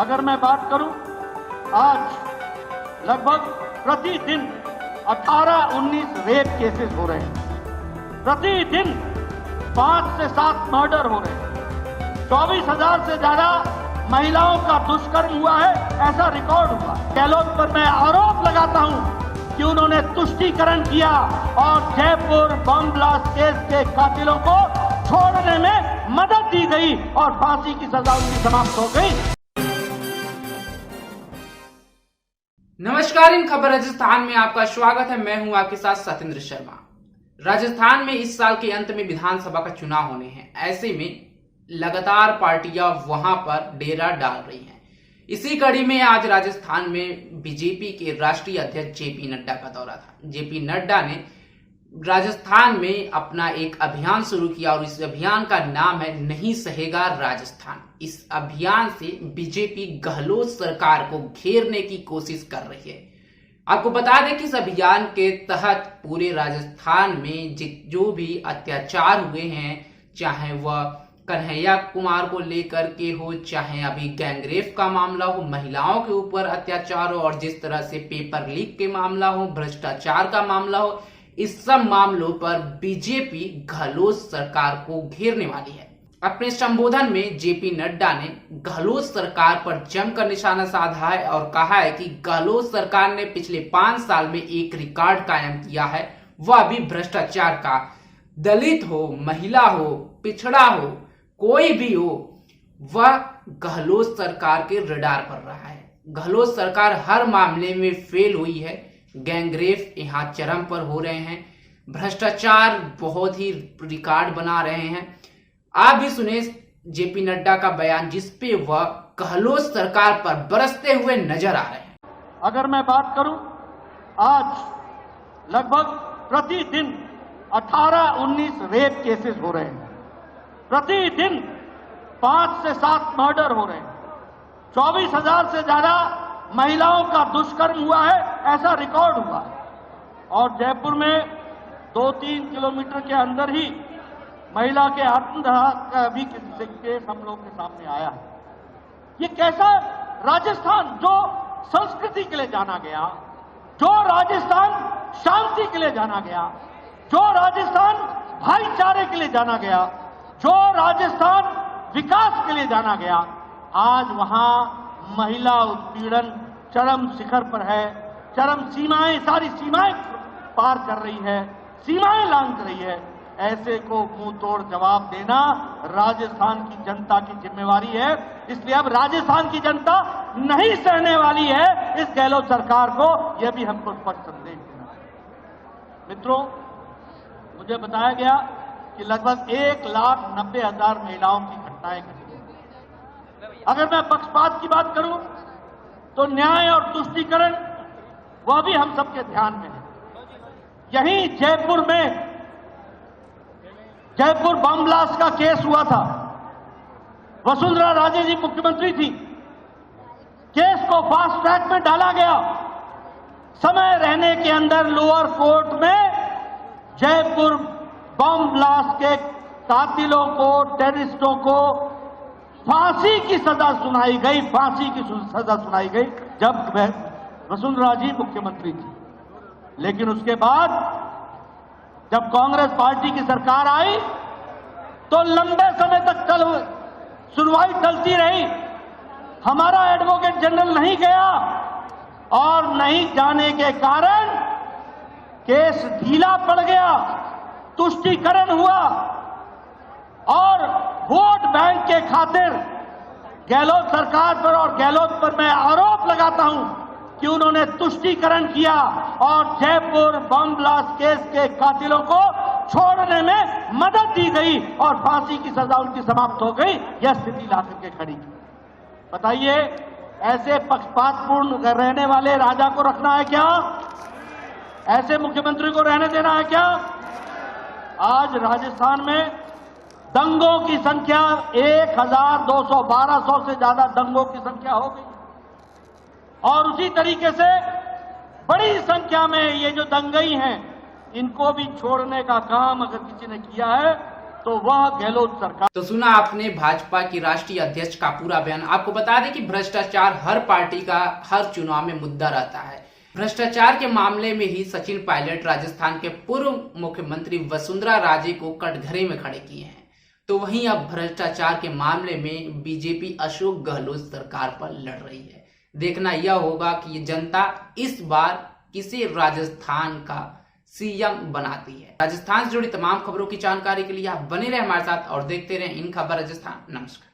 अगर मैं बात करूं, आज लगभग प्रतिदिन 18-19 रेप केसेस हो रहे हैं। प्रतिदिन 5 से 7 मर्डर हो रहे हैं। 24,000 से ज्यादा महिलाओं का दुष्कर्म हुआ है, ऐसा रिकॉर्ड हुआ। गहलोत पर मैं आरोप लगाता हूं कि उन्होंने तुष्टीकरण किया और जयपुर बम ब्लास्ट केस के कातिलों को छोड़ने में मदद दी गई और फांसी की सजा उनकी समाप्त हो गई। नमस्कार, इन खबर राजस्थान में आपका स्वागत है। मैं हूं आपके साथ सत्येंद्र शर्मा। राजस्थान में इस साल के अंत में विधानसभा का चुनाव होने हैं। ऐसे में लगातार पार्टियां वहां पर डेरा डाल रही हैं। इसी कड़ी में आज राजस्थान में बीजेपी के राष्ट्रीय अध्यक्ष जेपी नड्डा का दौरा था। जेपी नड्डा ने राजस्थान में अपना एक अभियान शुरू किया और इस अभियान का नाम है नहीं सहेगा राजस्थान। इस अभियान से बीजेपी गहलोत सरकार को घेरने की कोशिश कर रही है। आपको बता दें कि इस अभियान के तहत पूरे राजस्थान में जो भी अत्याचार हुए हैं, चाहे वह कन्हैया कुमार को लेकर के हो, चाहे अभी गैंगरेप का मामला हो, महिलाओं के ऊपर अत्याचार हो, और जिस तरह से पेपर लीक के मामला हो, भ्रष्टाचार का मामला हो, इस सब मामलों पर बीजेपी गहलोत सरकार को घेरने वाली है। अपने संबोधन में जेपी नड्डा ने गहलोत सरकार पर जमकर निशाना साधा है और कहा है कि गहलोत सरकार ने पिछले 5 साल में एक रिकॉर्ड कायम किया है, वह भी भ्रष्टाचार का। दलित हो, महिला हो, पिछड़ा हो, कोई भी हो, वह गहलोत सरकार के रडार पर रहा है। गहलोत सरकार हर मामले में फेल हुई है। गैंगरेप यहाँ चरम पर हो रहे हैं, भ्रष्टाचार बहुत ही रिकॉर्ड बना रहे हैं। आप भी सुने जेपी नड्डा का बयान, जिसपे वह गहलोत सरकार पर बरसते हुए नजर आ रहे हैं। अगर मैं बात करूं, आज लगभग प्रतिदिन 18-19 रेप केसेस हो रहे हैं। प्रतिदिन 5 से 7 मर्डर हो रहे हैं। 24,000 से ज्यादा महिलाओं का दुष्कर्म हुआ है, ऐसा रिकॉर्ड हुआ है। और जयपुर में 2-3 किलोमीटर के अंदर ही महिला के आत्मदाह का भी केस हम लोग के सामने आया है। ये कैसा राजस्थान, जो संस्कृति के लिए जाना गया, जो राजस्थान शांति के लिए जाना गया, जो राजस्थान भाईचारे के लिए जाना गया, जो राजस्थान विकास के लिए जाना गया, आज वहां महिला उत्पीड़न चरम शिखर पर है। चरम सीमाएं, सारी सीमाएं पार कर रही है, सीमाएं लांघ रही है। ऐसे को मुंह तोड़ जवाब देना राजस्थान की जनता की जिम्मेवारी है। इसलिए अब राजस्थान की जनता नहीं सहने वाली है इस गहलोत सरकार को। यह भी हमको स्पष्ट संदेश देना है। मित्रों, मुझे बताया गया कि लगभग 1,90,000 महिलाओं की घटनाएं घटी हैं। अगर मैं पक्षपात की बात करूं तो न्याय और तुष्टीकरण वह भी हम सबके ध्यान में है। यहीं जयपुर में जयपुर बम ब्लास्ट का केस हुआ था। वसुंधरा राजे जी मुख्यमंत्री थी। केस को फास्ट ट्रैक में डाला गया। समय रहने के अंदर लोअर कोर्ट में जयपुर बम ब्लास्ट के कातिलों को, टेररिस्टों को फांसी की सजा सुनाई गई। फांसी की सजा सुनाई गई जब वसुंधरा जी मुख्यमंत्री थी। लेकिन उसके बाद जब कांग्रेस पार्टी की सरकार आई तो लंबे समय तक सुनवाई चलती रही। हमारा एडवोकेट जनरल नहीं गया और नहीं जाने के कारण केस ढीला पड़ गया, तुष्टीकरण हुआ और वोट बैंक के खातिर गहलोत सरकार पर और गहलोत पर मैं आरोप लगाता हूं कि उन्होंने तुष्टीकरण किया और जयपुर बम ब्लास्ट केस के कातिलों को छोड़ने में मदद दी गई और फांसी की सजा उनकी समाप्त हो गई। यह स्थिति ला करके खड़ी की। बताइए, ऐसे पक्षपातपूर्ण रहने वाले राजा को रखना है क्या? ऐसे मुख्यमंत्री को रहने देना है क्या? आज राजस्थान में दंगों की संख्या 1,200-1,200 से ज्यादा दंगों की संख्या हो गई। और उसी तरीके से बड़ी संख्या में ये जो दंगई हैं, इनको भी छोड़ने का काम अगर किसी ने किया है तो वह गहलोत सरकार। तो सुना आपने भाजपा की राष्ट्रीय अध्यक्ष का पूरा बयान। आपको बता दें कि भ्रष्टाचार हर पार्टी का हर चुनाव में मुद्दा रहता है। भ्रष्टाचार के मामले में ही सचिन पायलट राजस्थान के पूर्व मुख्यमंत्री वसुंधरा राजे को कटघरे में खड़े किए हैं। तो वहीं अब भ्रष्टाचार के मामले में बीजेपी अशोक गहलोत सरकार पर लड़ रही है। देखना यह होगा कि ये जनता इस बार किसे राजस्थान का सीएम बनाती है। राजस्थान से जुड़ी तमाम खबरों की जानकारी के लिए आप बने रहे हमारे साथ और देखते रहे इन खबर राजस्थान। नमस्कार।